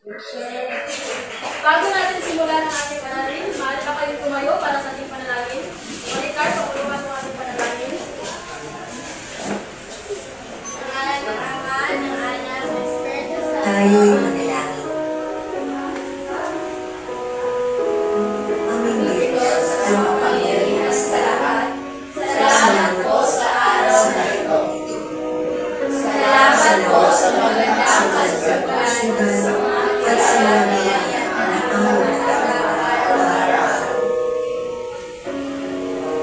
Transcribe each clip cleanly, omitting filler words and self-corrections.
Bago natin simulan ang ating panalangin, maaari ba kayong tumayo para sa ating panalangin? Monikar, paguluhan mo ating panalangin. Ang ngalan ng Ama, ng Anak, ng Espiritu Santo. Tayo'y manalangin. Aming Diyos, ang makapangyarihan sa lahat, salamat po sa araw na ito. Salamat po sa magandang kasagpunan at sa nangyayari na aming araw-araw.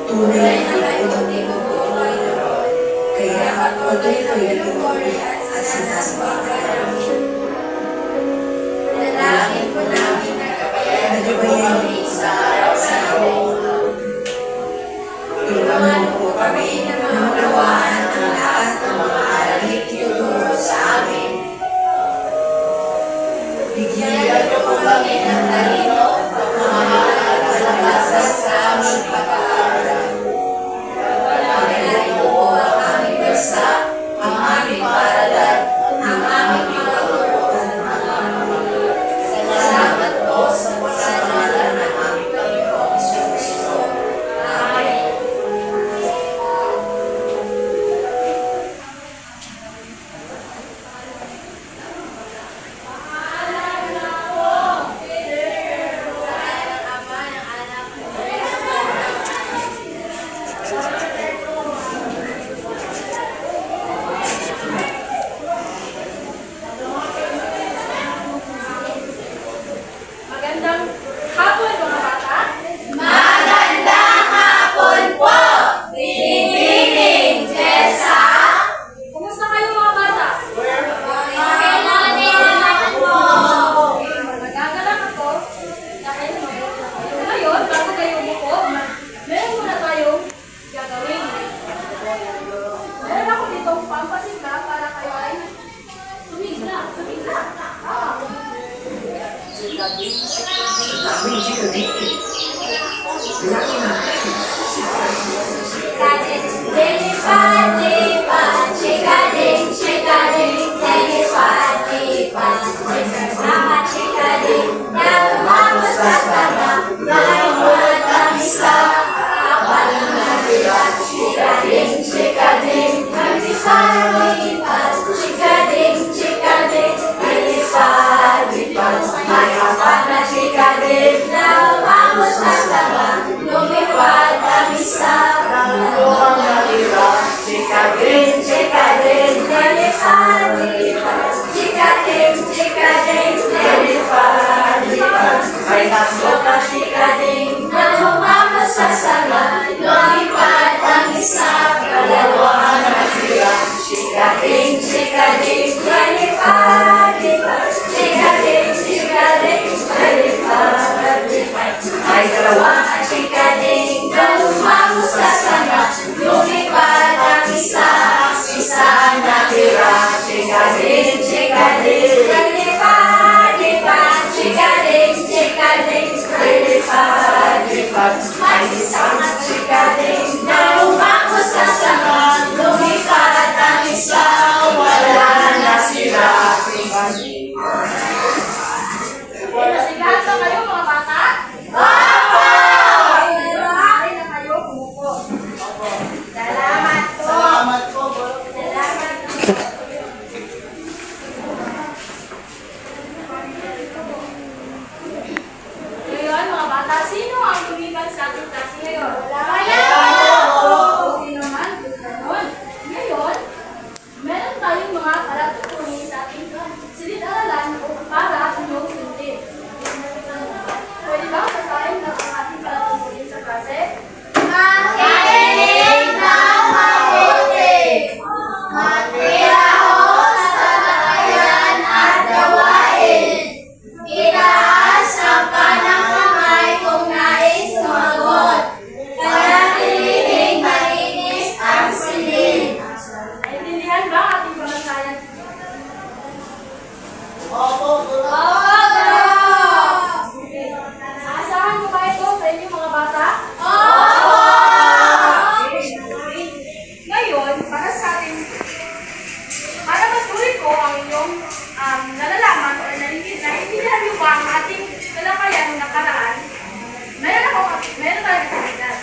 Tunay na ito buhay doon, kaya patuloy ko pinupuri at sinasabayan. Dalangin po namin na gabayan kami sa araw sa ito. Tulungan po kami na maunawaan ang lahat ng mga alahit tinuturo sa amin. Bigyan niyo po kami ng talino, mga kalakasan sa aming pag-aaral. Pagpalain niyo po ang aming bansa, ang aming paaralan, ang aming pagkakurutan ng mga pamilya. Salamat po sa pasalamatan ng aming Panginoong Jesucristo. Amen. Magandang hapon mga bata. Magandang hapon po! Pinipiling Jessa! Kumusta kayo mga bata? Kailangan po! Magagalak ako dahil mabuti na kayo. Ngayon, bago kayo umupo, meron muna tayong gagawin. Meron ako ditong pampasigla para kayo ay sumigla. Sumigla. Lipat, chikading, chikading, lipat, lipat, mga chikading, nalumamos sa sana, nalumot ang isa, kapal na lipat, chikading, chikading, lipat, lipat, chikading, chikading, lipat, lipat, may kapal na chikading, nalumamos sa sana, lumipad ang isa, kapal na lipat, chikading, chikading, lipat, lipat, chikading, chikading, lipat, lipat, may takbo na chikading, na lumamos sa sana, lumipad ang isa, kalawaan na sila, chikading, chikading, lipat, lipat, chikading, chikading, lipat, lipat, may dalawang chikading, na lumamos sa sana, lumipad ang isa, isa natira, chikading, chikading, lipat, lipat, chikading, chikading, lipat, lipat, may isang chikading, na lumamos sa sana, lumipad ang isa, wala na sila, Nasigahan ba kayo mga bata? Opo! Maaari na kayo umupo. Salamat po! Salamat po. Salamat po! Ngayon mga bata, sino ang lumipat sa ating klase ngayon? Wala! Buti naman, ganoon. Ngayon, meron tayong mga palatutunin sa ating silid-aralan para inyong sundin. Pwede ba basahin na ang ating palatutunin sa klase? Makinig ng mabuti! Makiahos sa talakayan at gawain! Itaas ang kanang kamay kung nais sumagot! Panatilihin malinis ang silid! Naintindihan ba ang ating pamasayan ko ang inyong nalalaman o naiintindihan niyo ba ang ating talakayan ng nakaraan. Meron tayong aktividad.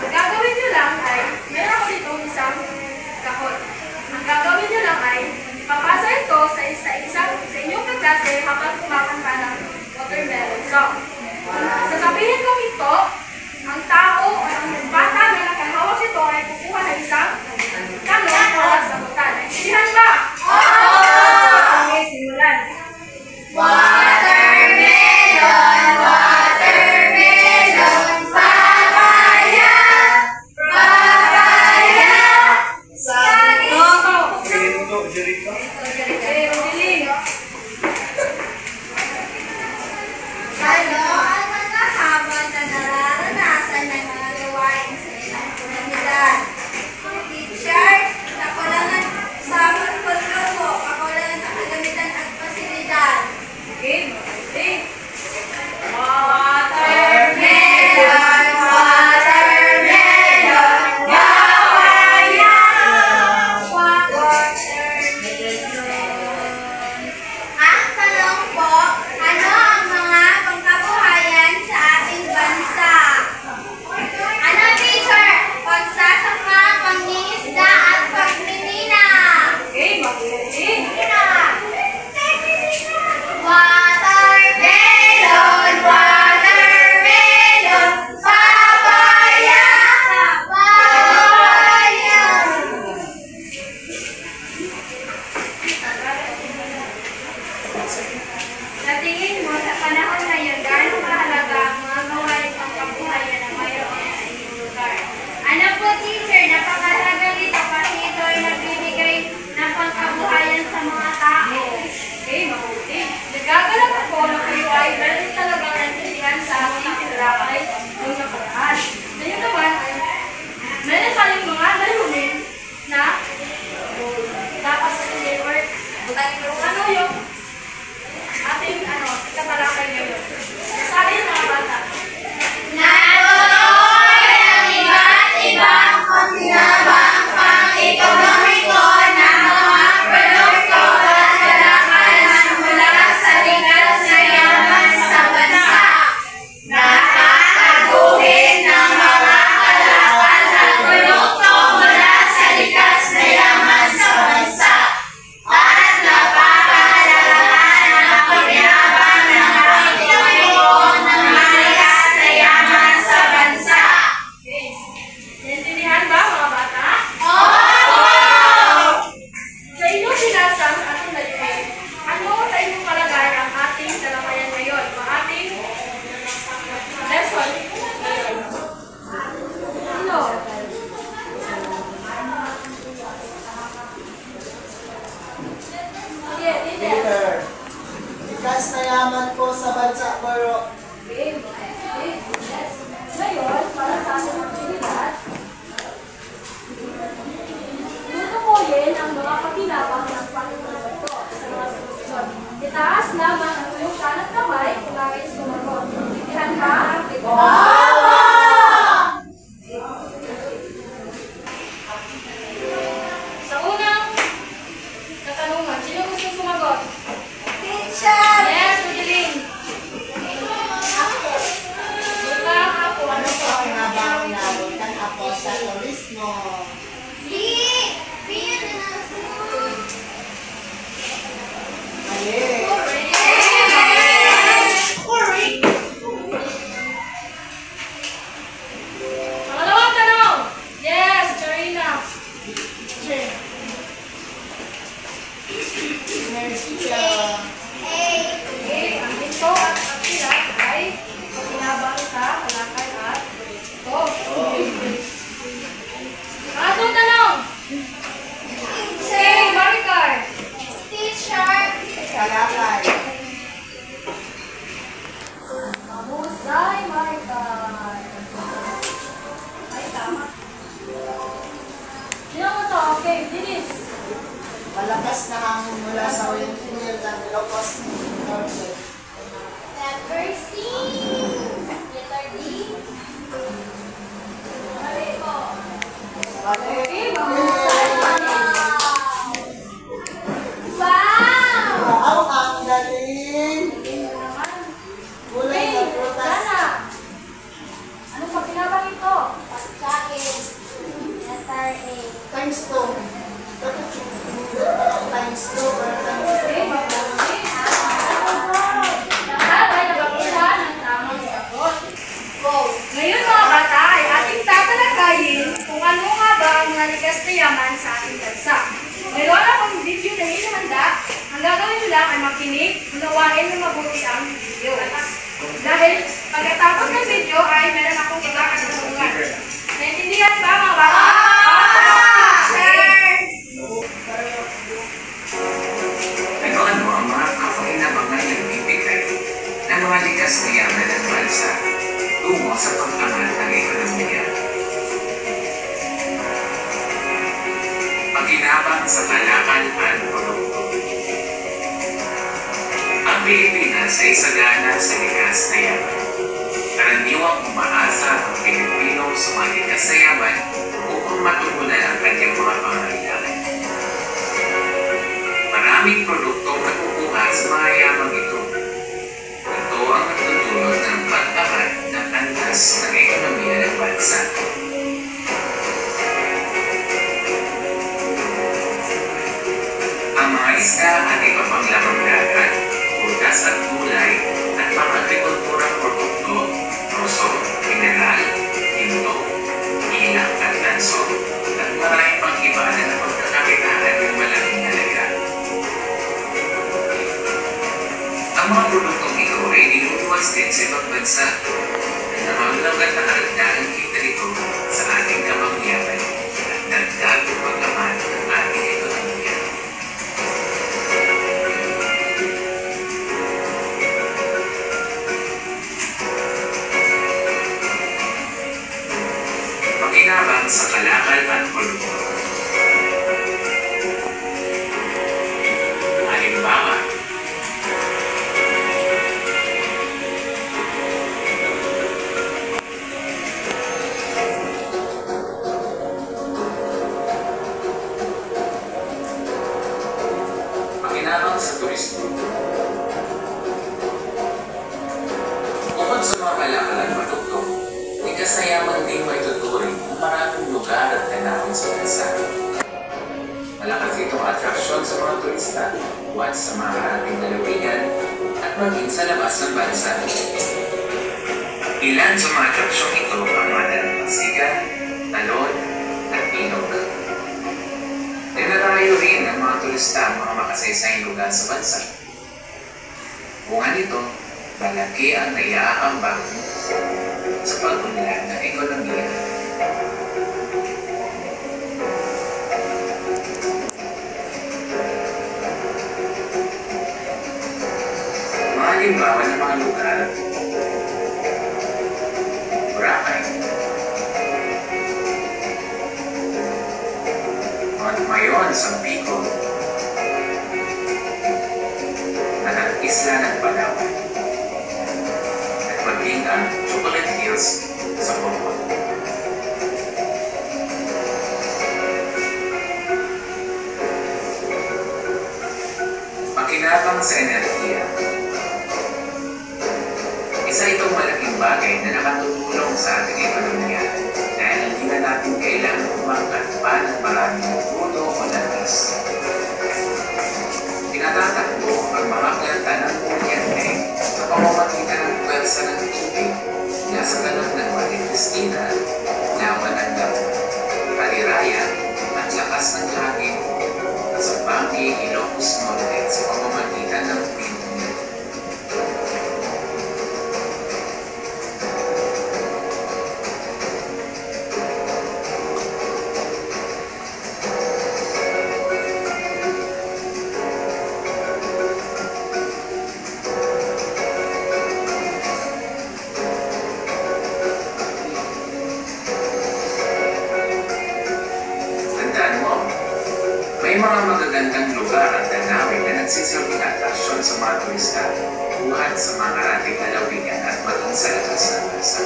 Ang gagawin niyo lang ay, meron ako dito isang kahon. Ang gagawin niyo lang ay, ipapasa ito sa inyong kaklase habang kumakanta ng watermelon song. Sasabihin kong ito, ang tao o ang bata na nakahawak ito ay kukuha ng isang tanong para sagutan. Naintindihan ba? Okay, simulan. Watermelon, watermelon, papaya, papaya, saging. Okay, Rodeline. Ano ang mga habang na nararanasan ng mga gawain sa ilang komunidad? Teacher, kakulangan sa pagpagluto, kakulangan sa kagamitan at pasilidad. Okay, okay. Watermelon, watermelon, papaya, watermelon. Ang tanong po, ano ang mga pangkabuhayan sa ating bansa? Ano, teacher? Pagsasaka, pangingisda at pagmimina. Okay, mabuti. Watermelon, watermelon, papaya, papaya. Sa tingin mo, sa panahon ngayon, gaano kahalaga ang mga gawain pangkabuhayan na mayroon sa inyong lugar? Ano po, teacher? Napakahalaga nito kasi ito ay nagbibigay ng pangkabuhayan sa mga tao. Okay, mabuti. Nagagalak ako na kayo ay meron talagang nantindihan sa aking tinalakay noong nakaraan. Ngayon naman ay meron tayong mga layunin na dapat sabihin or ano yung ating itatalakay ngayon. Sabi ng mga bata. Natuloy ang iba't ibang pakinabang pang-ekonomiko ng mga produkto at kalakalan mula sa likas na yaman sa bansa. Nakakaguhin ng mga kalakalan at produkto mula sa likas na yaman sa bansa. At napapahalagaan ang pakinabang ng pang-ekonomiko ng mga likas na yaman sa bansa. Naintindihan ba mga bata? Oo! Sa inyong sinasang ating layunin, ano sa inyong palagay ang ating talakayan ngayon? O ating lesson ngayon? Sino? Sige, Lides. Peter, likas na yaman ko sa bansa Baro. Okay, okay, yes. Ngayon, para sa ating aktividad, tutukuyin ang mga pakinabang ng panginoon sa mga susunod. Itaas lamang ang iyong kanang kamay kung nais sumagot. Intindihan ba ang Sa unang katanungan, sino gusto sumagot? Teacher! Yes, Rodeline. Butang ako, ano po? Pakinabang inabot ng ako sa turismo. Mali. Pangalawang tanong. Yes, Charina. Energia. Okay, ang ito at aktividad ay pakinabang sa kalakal at ito. Pangatlong tanong. Okay, Maricar. Teacher! Kalakal. Mahusay, Maricar. Ay, tama. Sino mo to? Okay, Dennis. Malakas na hangin mula sa windmill ng Ilocos Norte. Letter C. Letter D. Mali. Okay, mahusay, Dennis. Wow! sistema mabuti at lahat ay nagakuha ng tamang sagot. Ngayon mga bata ay ating tatalakayin kung ano nga ba ang mga likas na yaman sa ating bansa. Mayroon akong video na hinahanda. Ang gagawin nyo lang ay makinig, unawain na mabuti ang video. Dahil pagkatapos ng video ay meron akong ipakasunungan. Naintindihan ba mga bata? Ano ang mga kapakinabangan na nagbibigay ng mga likas na yaman ng bansa tungo sa pag-angat ng ekonomiya? Pakinabang sa kalakal at produkto. Ang Pilipinas ay sagana sa likas na yaman. Karaniwang umaasa ang Pilipino sa mga likas na yaman upang matugunan ang kanyang mga pangangailangan. Maraming produktong nakukuha sa mga yamang ito. Ito ang nagtutulot ng pag-angat ng antas ng ekonomiya ng bansa. Ang mga isda at iba pang lamang dagat, prutas at gulay, at mga agrikulturang produkto, roso, mineral, hinto, ilang at tanso, at maraming pang iba na napagkakakitaan ng malaking halaga. Ang mga produktong ito ay niluluwas din sa ibang bansa na namamalagan na karagdagang kita rito sa ating kamangyaman at dagdag pagkaman ng ating ekonomiya. Pakinabang sa kalakal at produkto. Halimbawa, pakinabang sa turismo. Bukod sa mga kalakal at produkto, likas na yaman din may tuturing ang maraming lugar at tanawin sa bansa. Malakas itong atraksyon sa mga turista, buwan sa mga ating lalawigan at maging sa labas ng bansa. Ilan sa mga atraksyon ito ang mga dalampasigan, talon, at ilog. Dinarayo rin ng mga turista ang mga makasaysayang lugar sa bansa. Bunga nito, malaki ang naiaambag sa pag-unlad ng ekonomiya. Mga halimbawa ng mga lugar: Boracay, Montmayon sa Bicol, at Isla ng Palawan, at maging ang Chocolate Hills sa Bohol. Pakinabang sa enerhiya. Isa itong malaking bagay na nakatutulong sa ating ekonomiya dahil hindi na natin kailangan umangkat pa ng maraming puno o langis. Pinatatakbo ang mga planta ng kuryente sa pamamagitan ng pwersa ng tubig na sa ganap ng Maria Cristina, Lawan ng Lawan, Kaliraya, at lakas ng hangin sa Bangi, Ilocos Norte sa pamamagitan ng windmill. Tandaan mo, may mga magagandang lugar at tanawin na nagsisilbing atraksyon sa mga turista buhat sa mga ating lalawigan at maging sa labas ng bansa.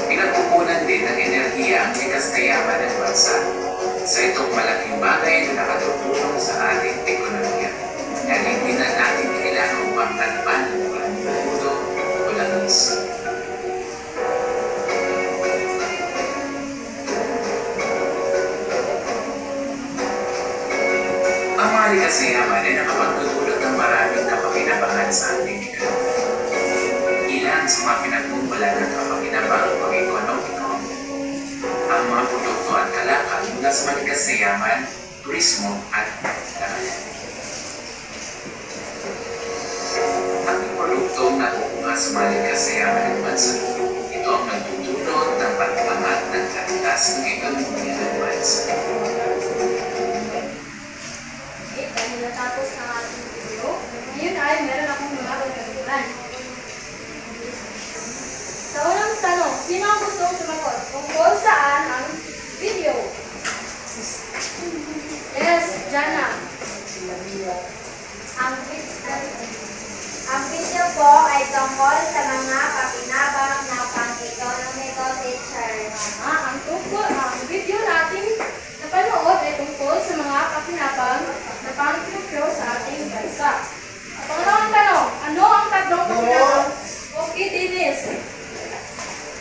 Pinagkukunan din ng enerhiya ang likas na yaman ng bansa sa itong malaking bagay na nakatutulong sa ating ekonomiya. Dahil hindi na natin kailangan umangkat pa ng maraming puno o langis. Ang mga likas na yaman ay nakapagdudulot ng maraming kapakinabangan sa ating ekonomiya. Ilan sa mga pinagmumula ng kapakinabangan pang-ekonomiko, ang mga produkto at kalakal mula sa malikas na yaman, turismo at larangan. Ang produktong nakukuha sa malikas na yaman ng bansa, ito ang nagdudulot ng pag-angat ng kalitas ng ekonomiya ng bansa. Okay, dahil natapos ang ating video, ngayon ay meron akong mga katanungan. Sa unang tanong, sino ang gustong sumagot? Tungkol saan ang video? Yes, Jana. Ang video po ay tungkol sa mga pakinabang na pang-economical teacher. Ang video natin napanood ay tungkol sa mga pakinabang na pangkilokyo sa ating bansa. At pangalawang tanong, ano ang tatlong pakinabang? Okay, Dennis.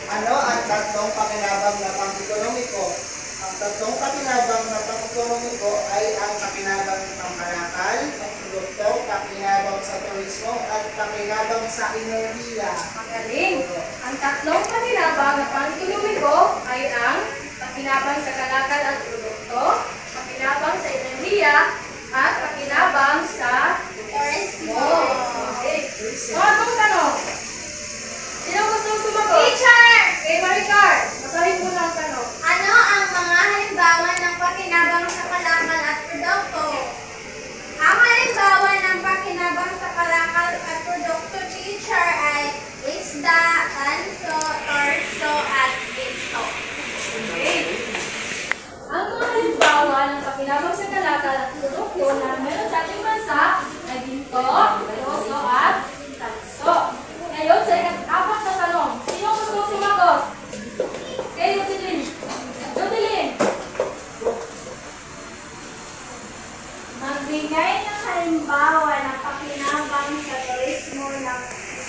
Ano ang tatlong pakinabang na pang-ekonomiko? Ang tatlong pakinabang na pang-ekonomiko ay ang pakinabang ng kalakal, produkto, pakinabang sa turismo, at pakinabang sa enerhiya. Magaling. Ang tatlong pakinabang na pang-ekonomiko ay ang pakinabang sa kalakal at produkto, pakinabang sa enerhiya, at pakinabang sa turismo. Okay. Pangatlong tanong. Sino gustong sumagot? Teacher! Kay Maricar, basahin mo na ang tanong. Ano ang mga halimbawa ng pakinabang sa kalakal at produkto? Ang halimbawa ng pakinabang sa kalakal at produkto, teacher, ay isda, tanso, torso, at ginto. Okay. Ang mga halimbawa ng pakinabang sa kalakal at produkto na meron sa ating bansa ay ginto, torso, at tanso. Ngayon, sa ika-apat na tanong, sino gusto sumagot? Okay, Jodelyn. Jodelyn. Magbigay ng halimbawa ng pakinabang sa turismo ng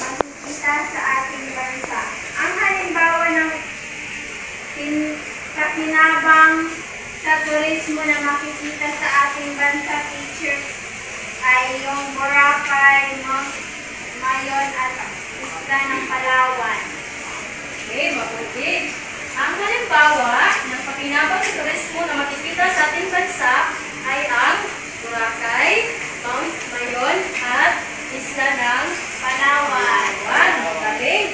pagkikita sa ating bansa. Ang halimbawa ng pakinabang sa turismo na makikita sa ating bansa, teacher, ay yung Boracay, Mayon, at Isla ng Palawan. Okay, mabuti. Ang halimbawa ng pakinabang sa turismo na makikita sa ating bansa ay ang Boracay, Mount Mayon, at Isla ng Palawan. Magaling.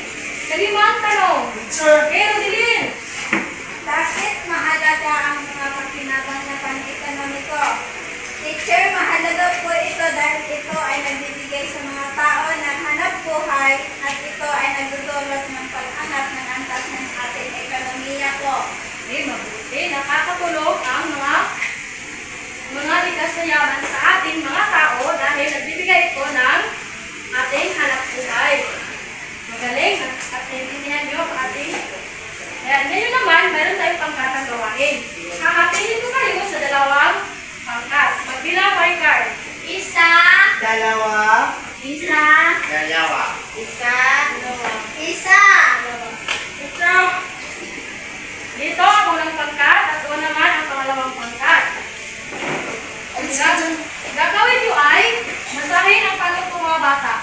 Kalimang tanong. Okay, Rodelyn. Bakit mahalaga ang mga pakinabang na pang-ekonomiko? Teacher, mahalaga po ito dahil ito ay nagbibigay sa mga tao ng hanap buhay at ito ay nagdudulot ng pag-angat ng antas ng ating ekonomiya po. Okay, mabuti. Nakakatulong ang mga likas na yaman sa ating mga tao dahil nagbibigay ito ng ating hanap buhay. Magaling. At naintindihan nyo ang ating. Ayan, ngayon naman, meron tayong pangkatang gawain. Hahatiin ko kayo sa dalawang pangkat. Magbilang by card. Isa, Dalawa, isa, dalawa. isa, isa. So, dito ang unang pangkat at doon naman ang pangalawang pangkat. Ang gagawin nyo ay masahin ang pangkat ng mga bata.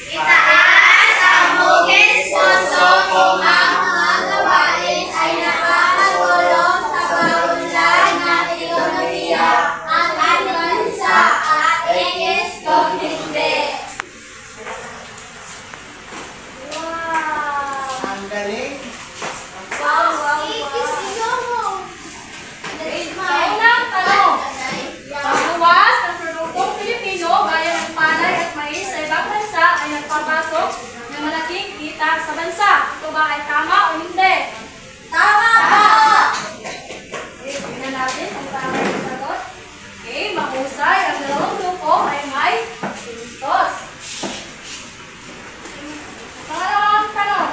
Itaas ang hugis puso kung ang mga gawain ay nakakatulong sa pag-unlad ng ekonomiya ang ating bansa at ingis kung hindi. Wow! Ang galing. Wow! Ikisiyo mo! Sa unang tanong, pagluwas ng produktong Pilipino gaya ng palay at mais sa ibang bansa ay nagpapasok ng malaking kita sa bansa. Ito ba ay tama o hindi? Tama po! Okay, tingnan natin kung tama yung sagot. Okay, mahusay. Ang dalawang grupo ay may puntos. Pangalawang tanong.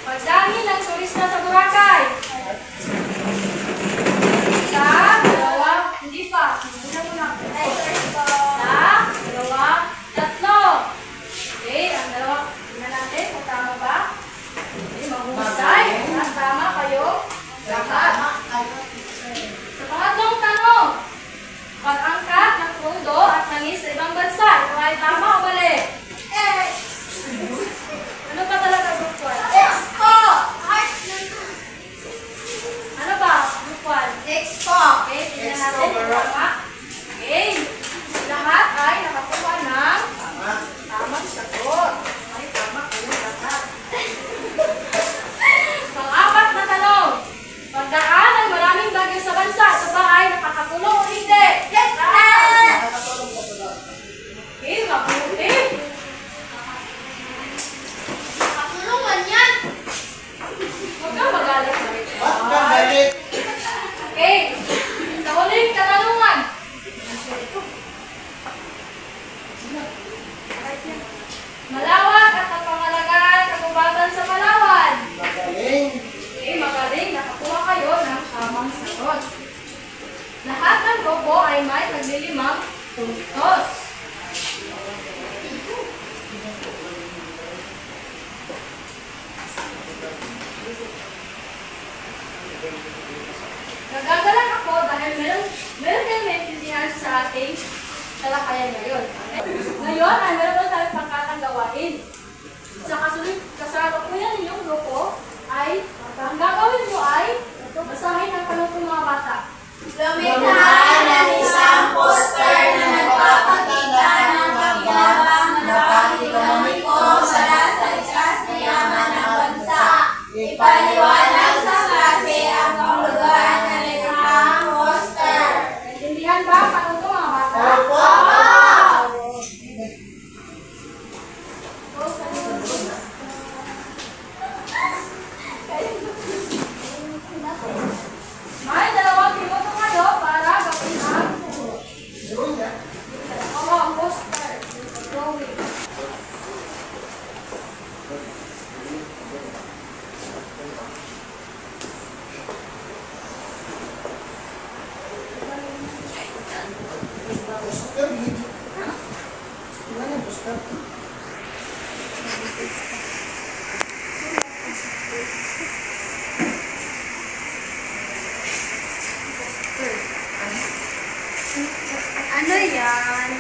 Pagdami ng turista sa Boracay. Isa, dalawa, hindi pa. Una muna. Isa, dalawa, tatlo. Okay, ang dalawa. Tingnan natin kung tama ba. Tama. Okay. Lahat ay nakakuha ng tamang sagot. Ay, tama kayo lahat. Pang-apat na tanong. Pagdaan ng maraming bagyo sa bansa, ito ba ay nakakatulong o hindi? Yes, Okay, mabuti. Katulungan yan. Huwag kang magalit sa ito. Ba't ka galit? Okay. Sa huling katanungan. Malawak at ang pangalagaan ng kagubatan sa Palawan. Magaling. Okay, magaling. Nakakuha kayo ng tamang sagot. Lahat ng grupo ay may naglilimang puntos. Nagagalang ako dahil meron kayong maintindihan sa ating talakayan ngayon. Ngayon ay meron pa tayong pangkatang gawain. Sa kasalukuyan ninyong grupo ay ang gagawin mo ay basahin ang tanong ng mga bata. Lumikha ng isang poster na nagpapakita ng pagyabang na pang-ekonomiko sa likas na yaman ng bansa. Ipaliwanag sa klase ang kahulugan ng likhang poster. Naintindihan ba ang tanong ng mga bata? Opo. May 2 minuto kayo para gawin ang poster. Drawing. Booster, hindi. Ano yung booster? Ano yan?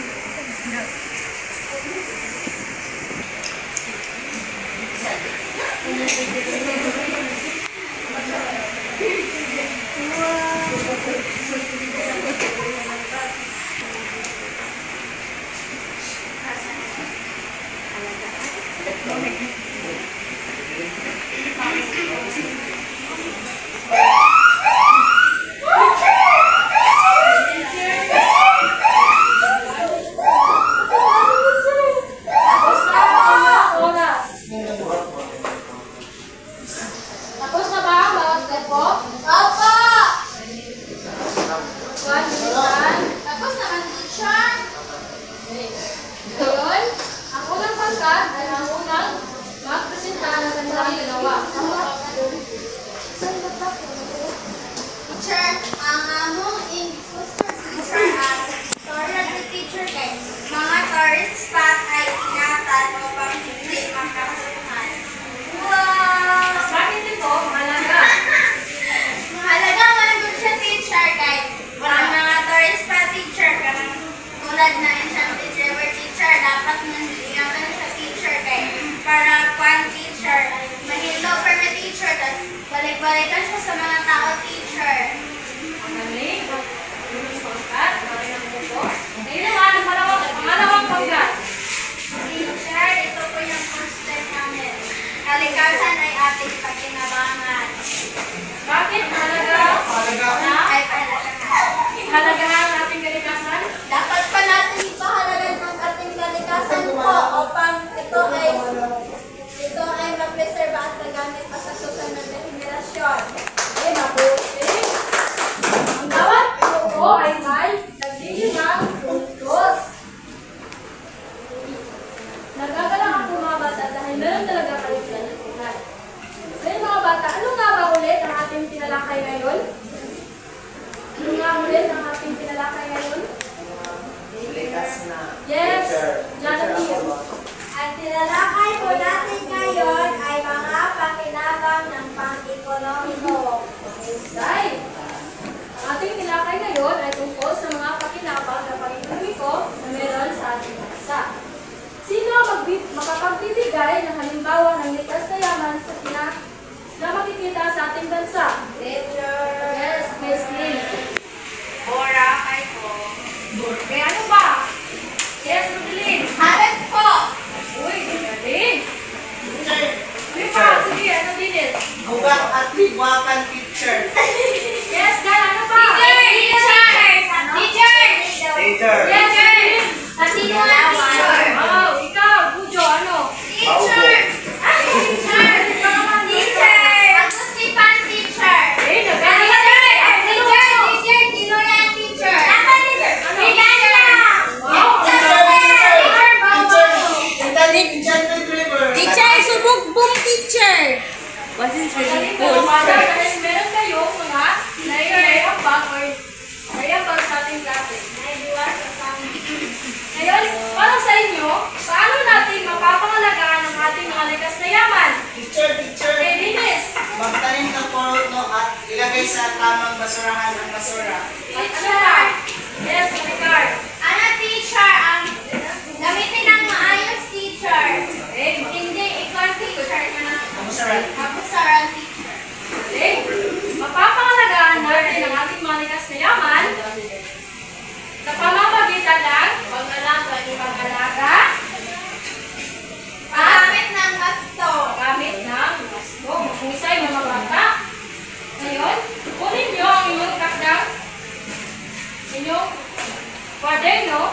Tapos na ang oras. Tapos na ba ang bawat grupo? Opo! One minute. Tapos naman, teacher. Ngayon, ang unang pangkat ay ang unang magpresenta ng kanilang ginawa. Teacher, ang among English teacher at tourist teacher kay mga tourist spot ay ingatan upang hindi makasuhan. Wow! Bakit ito mahalaga? Mahalaga man doon siya teacher kay mga tourist spot teacher kanang tulad na siyang teacher were teacher dapat nandiyan siya teacher kay para kwan teacher mahilo for my teacher tas balik-balikan siya sa mga tao teacher. Magaling. Unang pangkat, magaling ang grupo. Ngayon naman, ang pangalawang pangkat. Teacher, ito po yung poster namin. Kalikasan ay ating pakinabangan. Bakit mahalaga na Ay pahalagan. halagahan ang ating kalikasan? Dapat pa natin ipahalagan ang ating kalikasan po upang ito ay ma-preserve at magamit pa sa susunod na henerasyon. Mabuti. ilagay sa tamang basurahan ng basura. Teacher! Yes, Ricardo. Ano, teacher? Gamitin ng maayos, teacher. Hindi, ikaw, teacher, na abusaran, teacher. Okay. Mapapangalagaan natin ang ating mga likas na yaman sa pamamagitan ng pag-alaga, Paggamit ng basto. gamit ng gusto. Mahusay mga bata. Ngayon, kunin niyo ang inyong takdang, inyong kwaderno,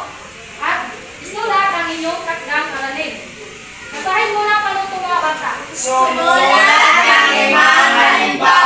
at isulat ang inyong takdang aralin. Basahin muna pa nung mga bata. Sumulat ng limang halimbawa